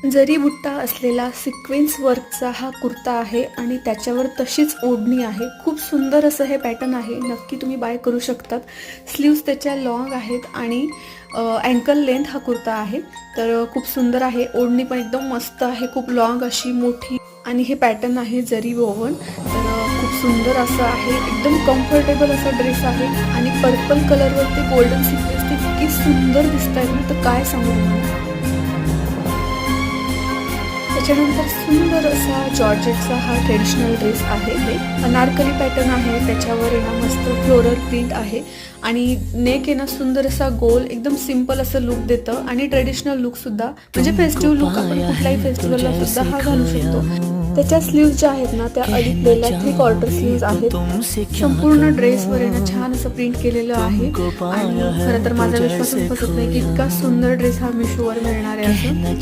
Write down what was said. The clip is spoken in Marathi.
जरी बुट्टा असलेला सिक्वेन्स वर्कचा हा कुर्ता आहे आणि त्याच्यावर तशीच ओढणी आहे. खूप सुंदर असं हे पॅटर्न आहे. नक्की तुम्ही बाय करू शकतात. स्लीव्स त्याच्या लॉंग आहेत आणि अँकल लेंथ हा कुर्ता आहे. तर खूप सुंदर आहे. ओढणी पण एकदम मस्त आहे, खूप लॉंग अशी मोठी. आणि हे पॅटर्न आहे जरी वोवन. तर खूप सुंदर असं आहे, एकदम कम्फर्टेबल असा ड्रेस आहे. आणि पर्पल कलरवरती गोल्डन सिक्वेन्स ते इतकी सुंदर दिसत आहेत ना, तर काय सांगू तुम्हाला. त्याच्यानंतर सुंदर असा जॉर्जेटचा हा ट्रेडिशनल ड्रेस आहे. हे अनारकली पॅटर्न आहे, त्याच्यावर आहे ना मस्त फ्लोरल प्रिंट आहे आणि नेक आहे ना सुंदर असा गोल, एकदम सिम्पल असं लुक देतं आणि ट्रेडिशनल लुक सुद्धा, म्हणजे फेस्टिव्ह लुक आपण कुठल्याही फेस्टिवलला सुद्धा हा घालू शकतो. त्याच्या स्लीव्ज ज्या आहेत ना त्या अडकलेल्या 3/4 स्लीव्ज आहेत. संपूर्ण ड्रेसवर आहे ना छान असं प्रिंट केलेलं आहे आणि खरं तर माझा विश्वासच बसत नाही की इतका सुंदर ड्रेस हा मिशोवर मिळणार आहे असं.